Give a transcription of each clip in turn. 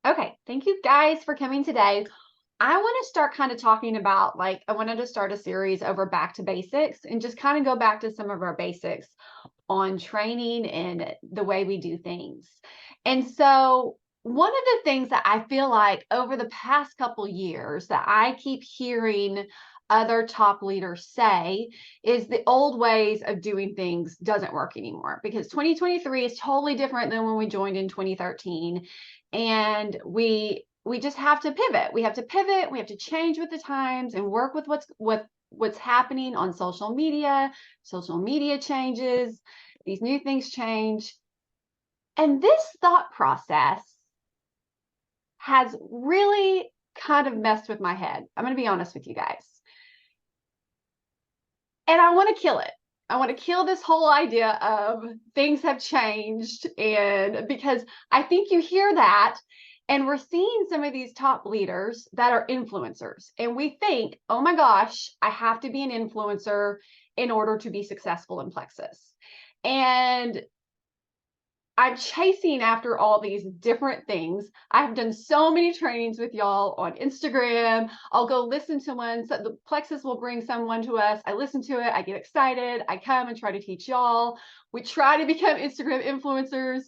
Okay, thank you guys for coming today. I want to start kind of talking about I wanted to start a series over back to basics and just kind of go back to some of our basics on training and the way we do things. And so one of the things that I feel like over the past couple years that I keep hearing other top leaders say is the old ways of doing things doesn't work anymore, because 2023 is totally different than when we joined in 2013, and we just have to pivot. We have to pivot, we have to change with the times and work with what's happening on social media. Social media changes, these new things change. And this thought process has really kind of messed with my head. I'm going to be honest with you guys. And I want to kill it. I want to kill this whole idea of things have changed. And because I think you hear that, and we're seeing some of these top leaders that are influencers. And we think, oh my gosh, I have to be an influencer in order to be successful in Plexus. And I'm chasing after all these different things. I've done so many trainings with y'all on Instagram. I'll go listen to one. So the Plexus will bring someone to us. I listen to it. I get excited. I come and try to teach y'all. We try to become Instagram influencers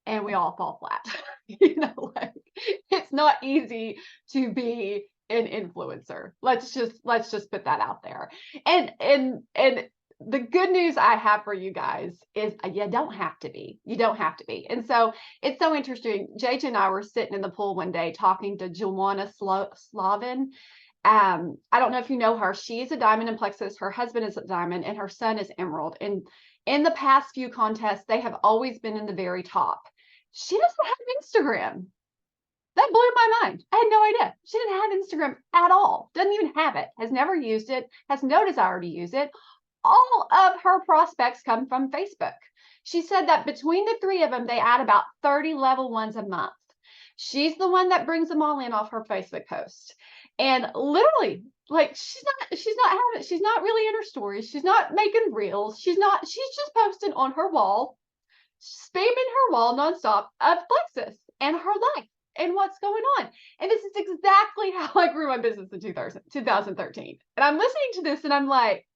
and we all fall flat. It's not easy to be an influencer. Let's just put that out there. And the good news I have for you guys is you don't have to be. You don't have to be. And so it's so interesting. JJ and I were sitting in the pool one day talking to Joanna Slavin. I don't know if you know her. She's a diamond in Plexus. Her husband is a diamond and her son is emerald. And in the past few contests, they have always been in the very top. She doesn't have Instagram. That blew my mind. I had no idea. She didn't have Instagram at all. Doesn't even have it. Has never used it. Has no desire to use it. All of her prospects come from Facebook. She said that between the three of them, they add about 30 level ones a month. She's the one that brings them all in off her Facebook post. And literally, she's not really in her stories. She's not making reels. She's just posting on her wall, spamming her wall nonstop of Plexus and her life and what's going on. And this is exactly how I grew my business in 2013. And I'm listening to this and I'm like,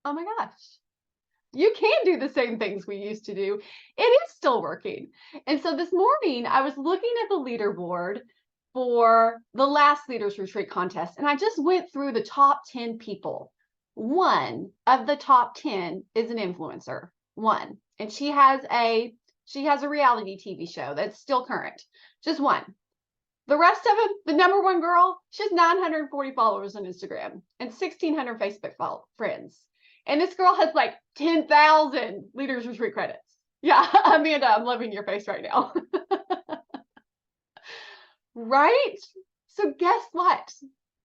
oh my gosh, you can do the same things we used to do. It is still working. And so this morning I was looking at the leaderboard for the last Leaders Retreat contest, and I just went through the top 10 people. One of the top 10 is an influencer. One. And she has a reality TV show that's still current. Just one. The rest of them, the number one girl, she has 940 followers on Instagram and 1,600 Facebook friends. And this girl has like 10,000 Leaders Retreat credits. Yeah, Amanda, I'm loving your face right now. Right? So guess what?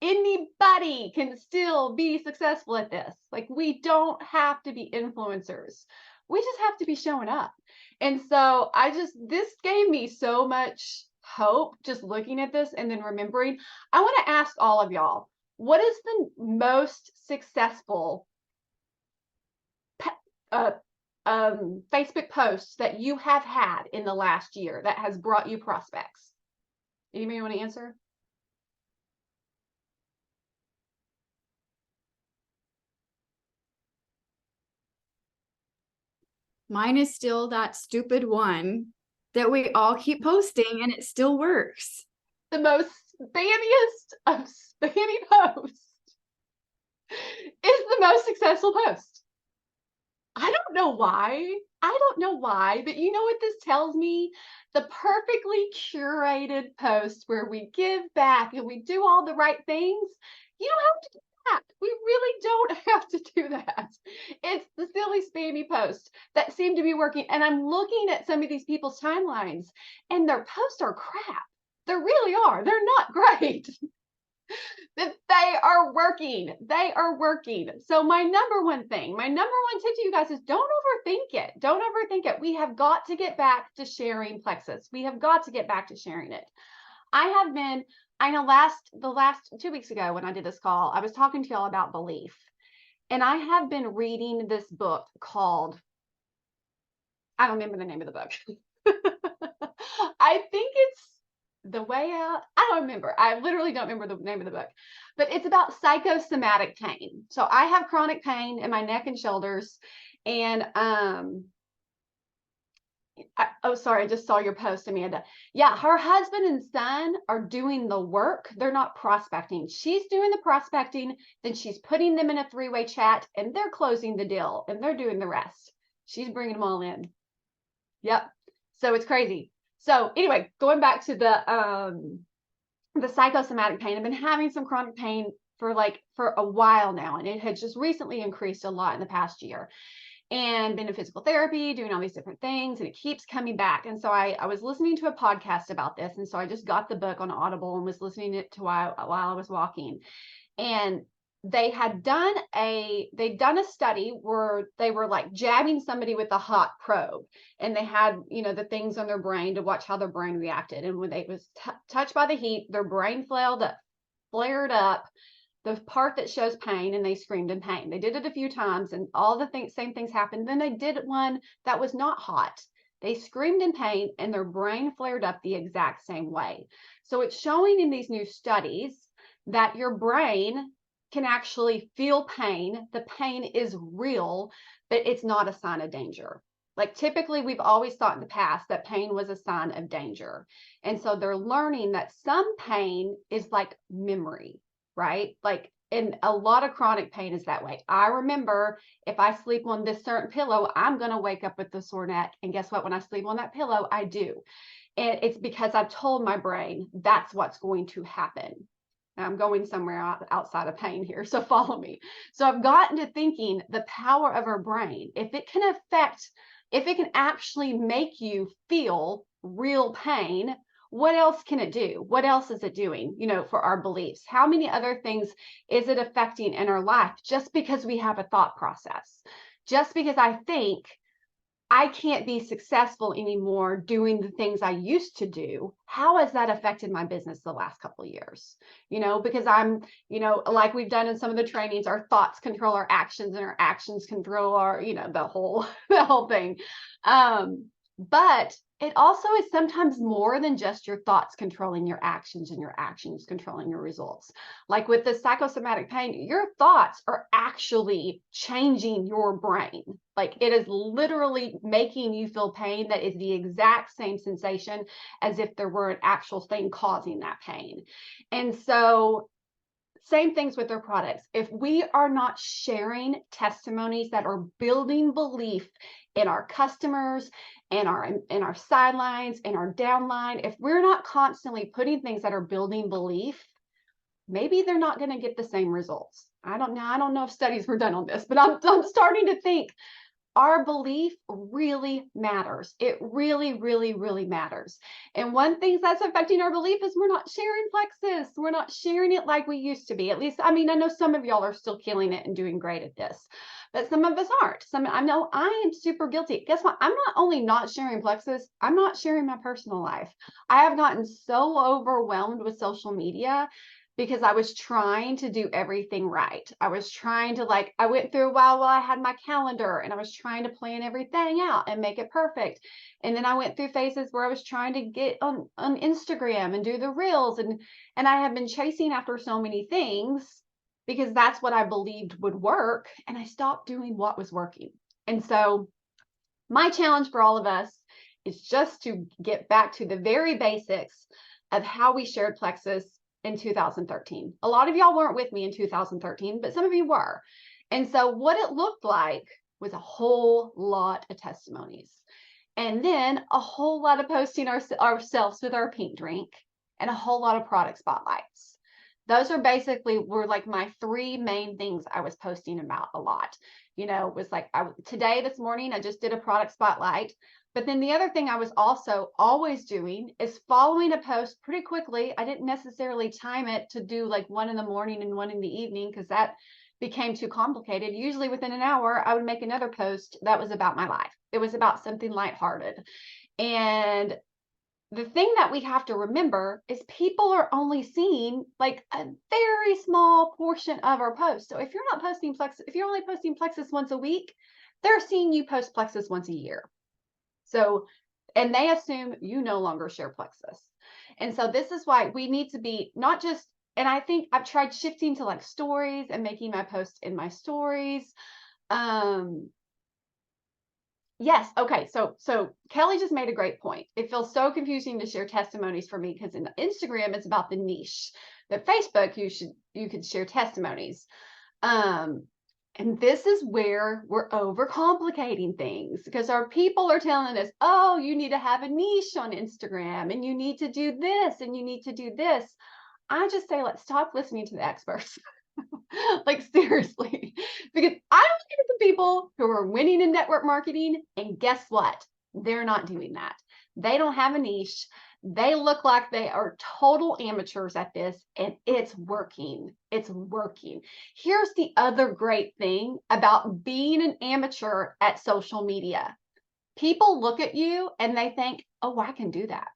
Anybody can still be successful at this. Like, we don't have to be influencers. We just have to be showing up. And so this gave me so much hope just looking at this and then remembering. I want to ask all of y'all, what is the most successful Facebook posts that you have had in the last year that has brought you prospects? Anybody want to answer? Mine is still that stupid one that we all keep posting and it still works. The most spammiest of spammy posts is the most successful post. I don't know why. But you know what this tells me? The perfectly curated post where we give back and we do all the right things, you don't have to do that. We really don't have to do that. It's the silly spammy posts that seem to be working. And I'm looking at some of these people's timelines and their posts are crap. They really are. They're not great. That they are working. They are working. So my number one tip to you guys is don't overthink it. Don't overthink it. We have got to get back to sharing Plexus. We have got to get back to sharing it. I know the last 2 weeks ago when I did this call, I was talking to y'all about belief. And I have been reading this book called, I don't remember the name of the book. I think it's The Way Out. I don't remember. I literally don't remember the name of the book, but it's about psychosomatic pain. So I have chronic pain in my neck and shoulders, and oh, sorry, I just saw your post, Amanda. Yeah, her husband and son are doing the work. They're not prospecting. She's doing the prospecting, then she's putting them in a three-way chat, and they're closing the deal, and they're doing the rest. She's bringing them all in. Yep. So it's crazy. So anyway, going back to the psychosomatic pain, I've been having some chronic pain for a while now, and it had just recently increased a lot in the past year. And been in physical therapy, doing all these different things, and it keeps coming back. And so I was listening to a podcast about this, and so I just got the book on Audible and was listening it to while I was walking. And they'd done a study where they were like jabbing somebody with a hot probe, and they had the things on their brain to watch how their brain reacted. And when they was touched by the heat, their brain flared up the part that shows pain, and they screamed in pain. They did it a few times, and all the same things happened. Then they did one that was not hot. They screamed in pain, and their brain flared up the exact same way. So it's showing in these new studies that your brain can actually feel pain. The pain is real, but it's not a sign of danger. Like typically, we've always thought in the past that pain was a sign of danger. And so they're learning that some pain is like memory, right? And a lot of chronic pain is that way. I remember if I sleep on this certain pillow, I'm going to wake up with a sore neck. And guess what? When I sleep on that pillow, I do. And it's because I've told my brain that's what's going to happen. Now, I'm going somewhere outside of pain here, so follow me. So I've gotten to thinking the power of our brain. If it can actually make you feel real pain, what else can it do? What else is it doing, for our beliefs? How many other things is it affecting in our life just because we have a thought process? Just because I think I can't be successful anymore doing the things I used to do, how has that affected my business the last couple of years? Because I'm, like we've done in some of the trainings, our thoughts control our actions, and our actions control our, the whole thing. But it also is sometimes more than just your thoughts controlling your actions and your actions controlling your results. Like with the psychosomatic pain, your thoughts are actually changing your brain. Like it is literally making you feel pain that is the exact same sensation as if there were an actual thing causing that pain. And so same things with their products. If we are not sharing testimonies that are building belief in our customers and our sidelines and our downline, if we're not constantly putting things that are building belief, maybe they're not going to get the same results. I don't know if studies were done on this, but I'm starting to think our belief really matters. It really, really, really matters. And one thing that's affecting our belief is we're not sharing Plexus. We're not sharing it like we used to be. At least, I know some of y'all are still killing it and doing great at this, but some of us aren't. I know I am super guilty. Guess what? I'm not only not sharing Plexus, I'm not sharing my personal life. I have gotten so overwhelmed with social media because I was trying to do everything right. I was trying to I went through a while I had my calendar, and I was trying to plan everything out and make it perfect. And then I went through phases where I was trying to get on Instagram and do the reels, and I have been chasing after so many things because that's what I believed would work, and I stopped doing what was working. And so my challenge for all of us is just to get back to the very basics of how we shared Plexus in 2013. A lot of y'all weren't with me in 2013, but some of you were. And so what it looked like was a whole lot of testimonies, and then a whole lot of posting ourselves with our pink drink, and a whole lot of product spotlights. Those were like my three main things I was posting about a lot. It was like this morning, I just did a product spotlight. But then the other thing I was also always doing is following a post pretty quickly. I didn't necessarily time it to do like one in the morning and one in the evening because that became too complicated. Usually within an hour, I would make another post that was about my life. It was about something lighthearted. And the thing that we have to remember is people are only seeing like a very small portion of our posts. So if you're not posting Plexus, if you're only posting Plexus once a week, they're seeing you post Plexus once a year. So, and they assume you no longer share Plexus. And so this is why we need to be not just, and I think I've tried shifting to like stories and making my posts in my stories. Yes. Okay. So Kelly just made a great point. It feels so confusing to share testimonies for me because in Instagram it's about the niche. But Facebook you could share testimonies. And this is where we're overcomplicating things because our people are telling us, oh, you need to have a niche on Instagram and you need to do this and you need to do this. I just say, let's stop listening to the experts. Like seriously, because I look at the people who are winning in network marketing, and guess what? They're not doing that. They don't have a niche. They look like they are total amateurs at this, and it's working. It's working. Here's the other great thing about being an amateur at social media. People look at you and they think, oh, I can do that.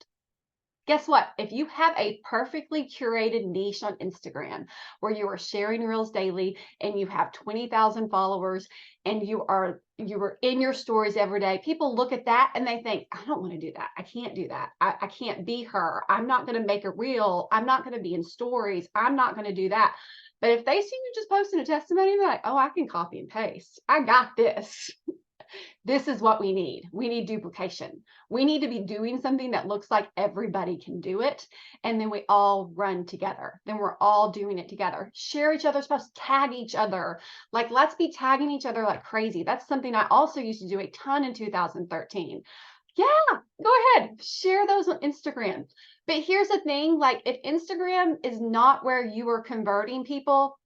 Guess what? If you have a perfectly curated niche on Instagram where you are sharing reels daily and you have 20,000 followers and you are in your stories every day, people look at that and they think, I don't want to do that. I can't do that. I can't be her. I'm not going to make a reel. I'm not going to be in stories. I'm not going to do that. But if they see you just posting a testimony, they're like, oh, I can copy and paste. I got this. This is what we need. We need duplication. We need to be doing something that looks like everybody can do it. And then we all run together. Then we're all doing it together. Share each other's posts, tag each other. Like, let's be tagging each other like crazy. That's something I also used to do a ton in 2013. Yeah, go ahead. Share those on Instagram. But here's the thing, like if Instagram is not where you are converting people,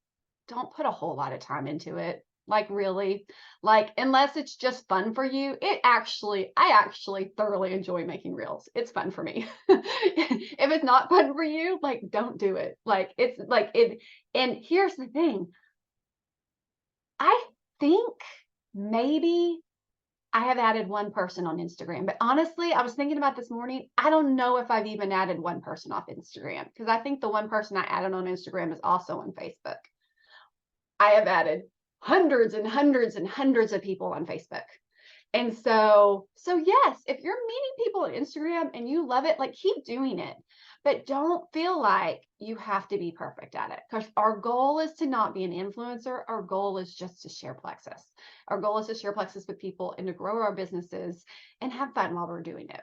don't put a whole lot of time into it. Like really, like unless it's just fun for you, I actually thoroughly enjoy making reels. It's fun for me. If it's not fun for you, like don't do it. Like it's like it. And here's the thing. I think maybe I have added one person on Instagram, but honestly, I was thinking about this morning. I don't know if I've even added one person off Instagram because I think the one person I added on Instagram is also on Facebook. I have added hundreds and hundreds and hundreds of people on Facebook. And so yes, if you're meeting people on Instagram and you love it, like keep doing it, but don't feel like you have to be perfect at it because our goal is to not be an influencer. Our goal is just to share Plexus. Our goal is to share Plexus with people and to grow our businesses and have fun while we're doing it.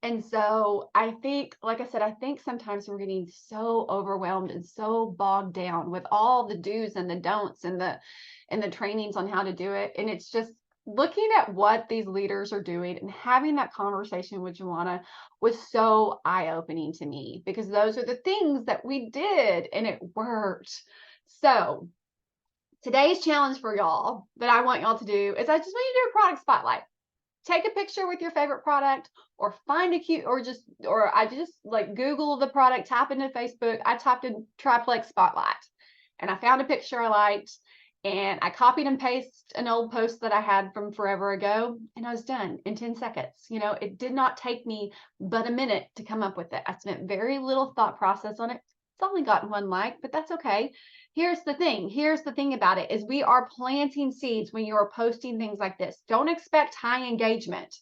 And so I think, like I said, I think sometimes we're getting so overwhelmed and so bogged down with all the do's and the don'ts and the trainings on how to do it. And it's just looking at what these leaders are doing and having that conversation with Joanna was so eye-opening to me because those are the things that we did and it worked. So today's challenge for y'all that I want y'all to do is I just want you to do a product spotlight. Take a picture with your favorite product or find a cute or I just like Google the product, type into Facebook. I typed in triplex spotlight and I found a picture I liked and I copied and pasted an old post that I had from forever ago and I was done in 10 seconds. You know, it did not take me but a minute to come up with it. I spent very little thought process on it. It's only gotten one like, but that's okay. Here's the thing about it is we are planting seeds when you are posting things like this. Don't expect high engagement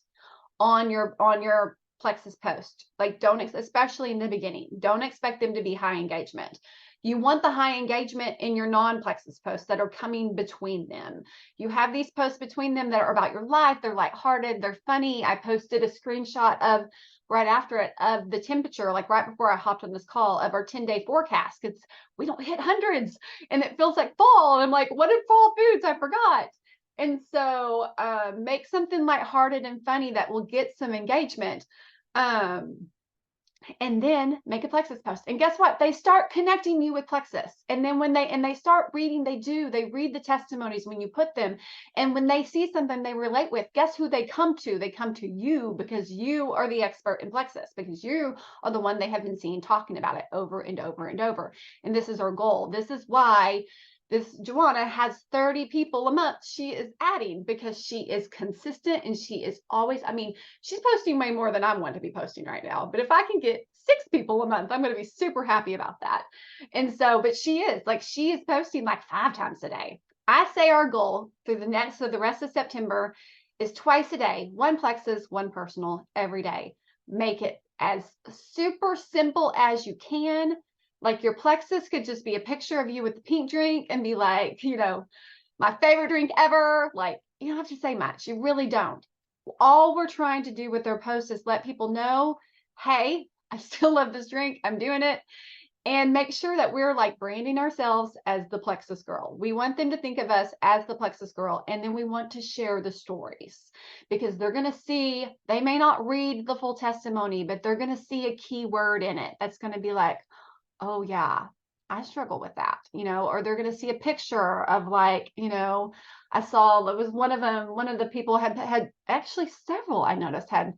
on your Plexus post. Like don't, especially in the beginning, don't expect them to be high engagement. You want the high engagement in your non-Plexus posts that are coming between them. You have these posts between them that are about your life. They're lighthearted. They're funny. I posted a screenshot of right after it of the temperature, like right before I hopped on this call of our 10-day forecast. Because we don't hit hundreds and it feels like fall. And I'm like, what are fall foods? I forgot. And so make something lighthearted and funny that will get some engagement. And then make a Plexus post. And guess what? They start connecting you with Plexus. And then when they start reading, they read the testimonies when you put them. And when they see something they relate with, guess who they come to? They come to you because you are the expert in Plexus, because you are the one they have been seeing talking about it over and over and over. And this is our goal. This is why this Joanna has 30 people a month she is adding because she is consistent and she is always, I mean, she's posting way more than I want to be posting right now. But if I can get 6 people a month, I'm going to be super happy about that. And so, but she is posting like 5 times a day. I say our goal through the rest of September is twice a day, one Plexus, one personal every day. Make it as super simple as you can. Like your plexus could just be a picture of you with the pink drink and be like, you know, my favorite drink ever. Like, you don't have to say much. You really don't. All we're trying to do with our posts is let people know, hey, I still love this drink. I'm doing it. And make sure that we're like branding ourselves as the Plexus Girl. We want them to think of us as the Plexus Girl. And then we want to share the stories because they're going to see, they may not read the full testimony, but they're going to see a key word in it that's going to be like, oh yeah, I struggle with that, you know, or they're going to see a picture of like, you know, I saw it was one of them, one of the people had actually several I noticed had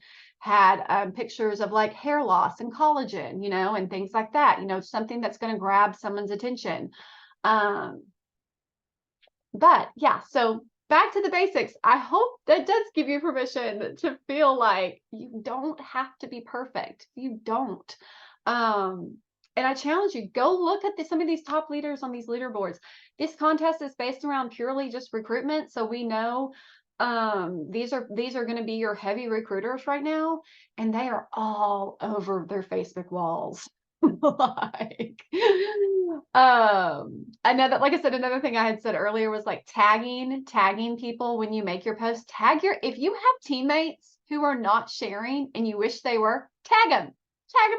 pictures of like hair loss and collagen, you know, and things like that, you know, something that's going to grab someone's attention. But yeah, so back to the basics. I hope that does give you permission to feel like you don't have to be perfect. You don't. And I challenge you, go look at some of these top leaders on these leaderboards. This contest is based around purely just recruitment. So we know these are going to be your heavy recruiters right now, and they are all over their Facebook walls. Like another, like I said, another thing I had said earlier was like tagging people when you make your post. If you have teammates who are not sharing and you wish they were, tag them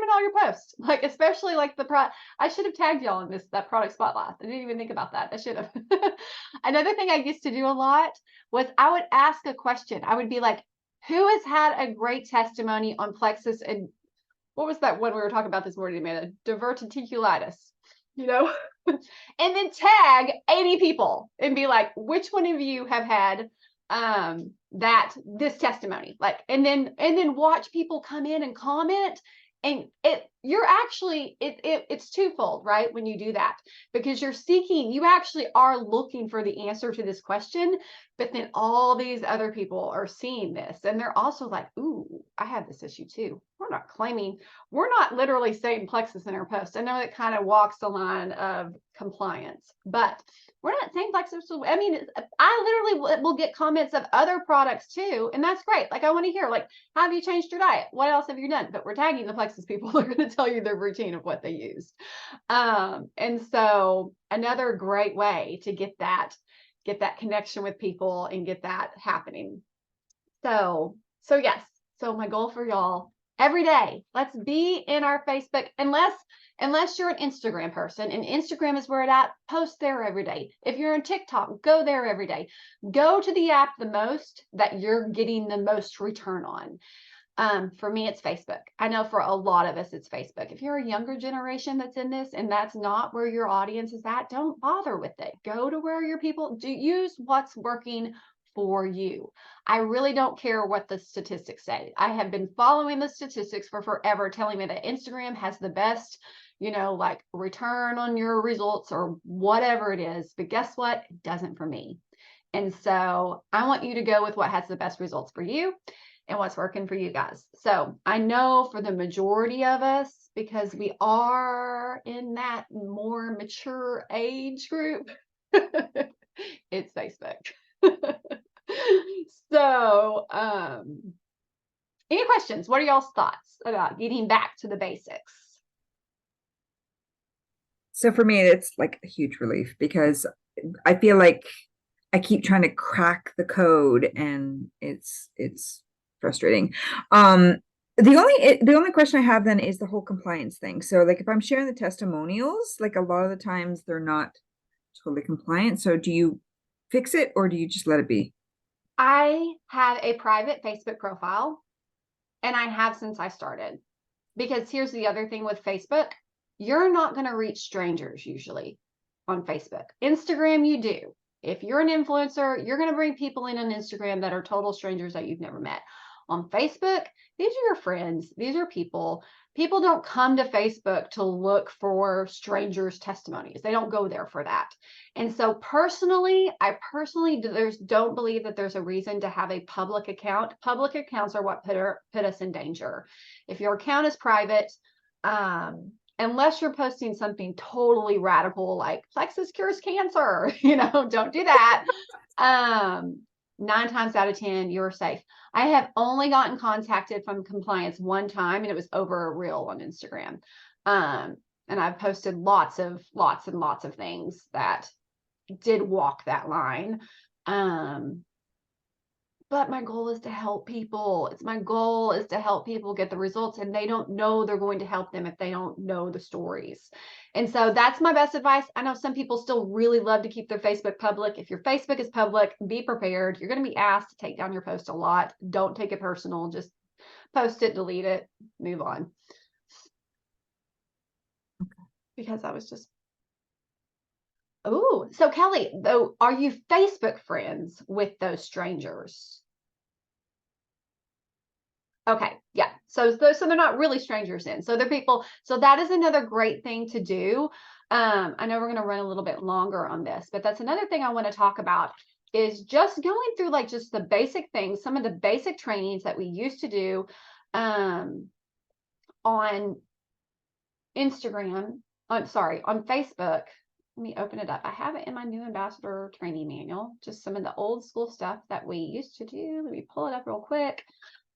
in all your posts. Like especially like I should have tagged y'all in that product spotlight. I didn't even think about that. I should have. Another thing I used to do a lot was I would ask a question. I would be like, who has had a great testimony on plexus and what was that one we were talking about this morning, Amanda? Diverticulitis, you know? And then tag 80 people and be like, which one of you have had this testimony? Like, and then watch people come in and comment. And it's twofold, right? When you do that, because you actually are looking for the answer to this question, but then all these other people are seeing this and they're also like, ooh, I have this issue too. We're not literally saying plexus in our post. I know it kind of walks the line of compliance, but we're not saying plexus. I mean, I literally will get comments of other products too. And that's great. Like, I want to hear, like, how have you changed your diet? What else have you done? But we're tagging the plexus people. They're going to tell you their routine of what they used. And so another great way to get that connection with people and get that happening. So yes. So my goal for y'all every day, let's be in our Facebook, unless you're an Instagram person, and Instagram is where it's at, post there every day. If you're on TikTok, go there every day. Go to the app the most that you're getting the most return on. For me, it's Facebook. I know for a lot of us, it's Facebook. If you're a younger generation that's in this and that's not where your audience is at, don't bother with it. Go to where your people do. Use what's working for you. I really don't care what the statistics say. I have been following the statistics for forever, telling me that Instagram has the best, you know, like return on your results or whatever it is. But guess what? It doesn't for me. And so I want you to go with what has the best results for you and what's working for you guys. So I know for the majority of us, because we are in that more mature age group, it's Facebook. So, any questions? What are y'all's thoughts about getting back to the basics? So for me, it's like a huge relief because I feel like I keep trying to crack the code and it's frustrating. The only question I have then is the whole compliance thing. So like if I'm sharing the testimonials, like a lot of the times they're not totally compliant. So do you fix it or do you just let it be? I have a private Facebook profile, and I have since I started. Because here's the other thing with Facebook, you're not going to reach strangers usually on Facebook. Instagram, you do. If you're an influencer, you're going to bring people in on Instagram that are total strangers that you've never met. On Facebook, these are your friends. These are people. People don't come to Facebook to look for strangers' testimonies. They don't go there for that. And so I personally don't believe that there's a reason to have a public account. Public accounts are what put us in danger. If your account is private, unless you're posting something totally radical like plexus cures cancer, don't do that. 9 times out of 10, you're safe. I have only gotten contacted from compliance one time, and it was over a reel on Instagram. And I've posted lots and lots of things that did walk that line. But my goal is to help people. My goal is to help people get the results, and they don't know they're going to help them if they don't know the stories. And so that's my best advice. I know some people still really love to keep their Facebook public. If your Facebook is public, be prepared. You're going to be asked to take down your post a lot. Don't take it personal. Just post it, delete it, move on. Because I was just, oh, so Kelly, though, are you Facebook friends with those strangers? Okay, yeah. So they're not really strangers then. So they're people. So that is another great thing to do. I know we're going to run a little bit longer on this, but that's another thing I want to talk about is just going through like just the basic things, some of the basic trainings that we used to do on Instagram, on Facebook. Let me open it up. I have it in my new ambassador training manual, just some of the old school stuff that we used to do. Let me pull it up real quick.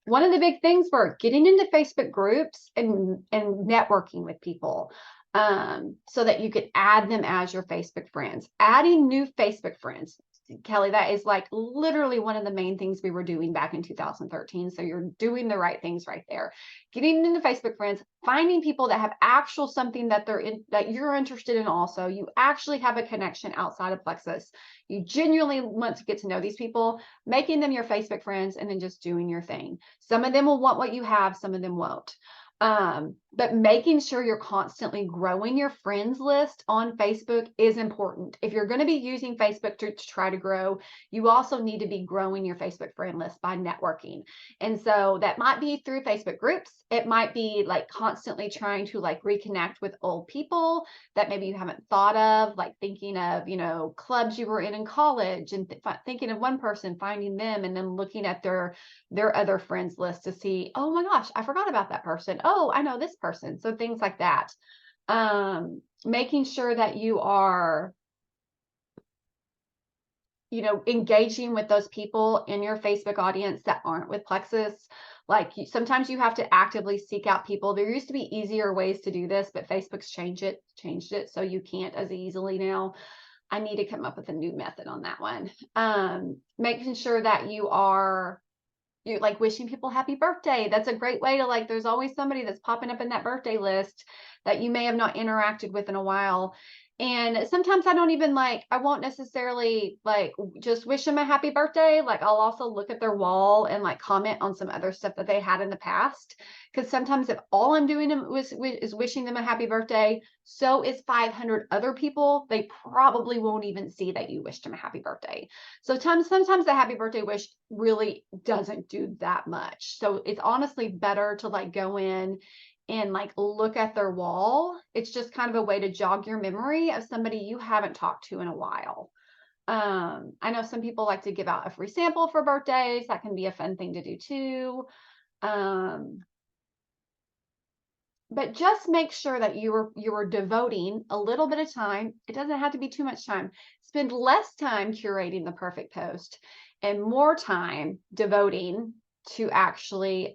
One of the big things were getting into Facebook groups and networking with people, so that you could add them as your Facebook friends. Adding new Facebook friends. Kelly, that is like literally one of the main things we were doing back in 2013. So you're doing the right things right there. Getting into Facebook friends, finding people that have actual something that that you're interested in also. You actually have a connection outside of Plexus. You genuinely want to get to know these people, making them your Facebook friends, and then just doing your thing. Some of them will want what you have, some of them won't. But making sure you're constantly growing your friends list on Facebook is important. If you're going to be using Facebook to try to grow, you also need to be growing your Facebook friend list by networking. And so that might be through Facebook groups. It might be like constantly trying to like reconnect with old people that maybe you haven't thought of, like thinking of, clubs you were in college and thinking of one person, finding them, and then looking at their other friends list to see, oh my gosh, I forgot about that person. Oh, I know this person. So things like that. Making sure that you are, engaging with those people in your Facebook audience that aren't with Plexus. Like sometimes you have to actively seek out people. There used to be easier ways to do this, but Facebook's changed it. So you can't as easily now. I need to come up with a new method on that one. Making sure that you're like wishing people happy birthday. That's a great way to like, there's always somebody that's popping up in that birthday list that you may have not interacted with in a while. And sometimes I won't necessarily like just wish them a happy birthday. Like I'll also look at their wall and like comment on some other stuff that they had in the past. Because sometimes if all I'm doing is wishing them a happy birthday, so is 500 other people, they probably won't even see that you wished them a happy birthday. So sometimes the happy birthday wish really doesn't do that much. So it's honestly better to like go in and like look at their wall. It's just kind of a way to jog your memory of somebody you haven't talked to in a while. I know some people like to give out a free sample for birthdays. That can be a fun thing to do too. But just make sure that you are devoting a little bit of time. It doesn't have to be too much time. Spend less time curating the perfect post and more time devoting to actually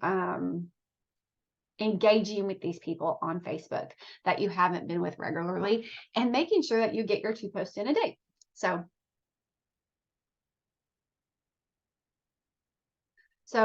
engaging with these people on Facebook that you haven't been with regularly, and making sure that you get your 2 posts in a day. So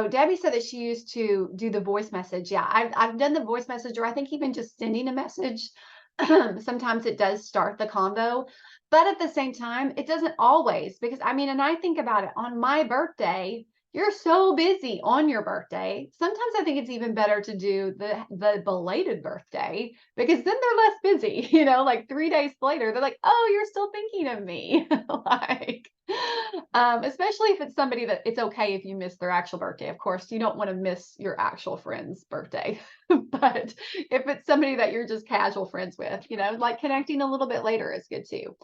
Debbie said that she used to do the voice message. Yeah, I've done the voice message, or I think even just sending a message. Sometimes it does start the convo, but at the same time, it doesn't always, because and I think about it on my birthday, you're so busy on your birthday. Sometimes I think it's even better to do the belated birthday, because then they're less busy, like 3 days later, they're like, oh, you're still thinking of me. Like, especially if it's somebody that it's okay if you miss their actual birthday. Of course, you don't want to miss your actual friend's birthday, but if it's somebody that you're just casual friends with, like connecting a little bit later is good too.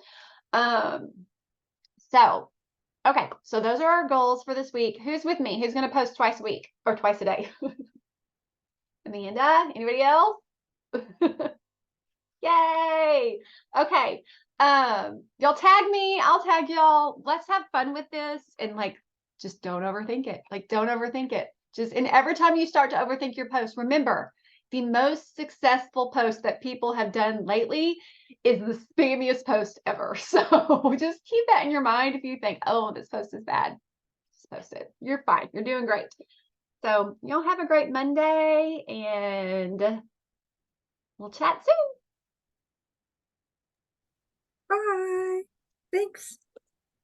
Okay, so those are our goals for this week. Who's with me? Who's going to post twice a week or twice a day? Amanda? Anybody else? Yay! Okay. Y'all tag me. I'll tag y'all. Let's have fun with this and like just don't overthink it. Like, don't overthink it. Just, and every time you start to overthink your post, remember the most successful post that people have done lately is the spammiest post ever. So just keep that in your mind. If you think, oh, this post is bad, just post it. You're fine. You're doing great. So you'll have a great Monday, and we'll chat soon. Bye. Thanks.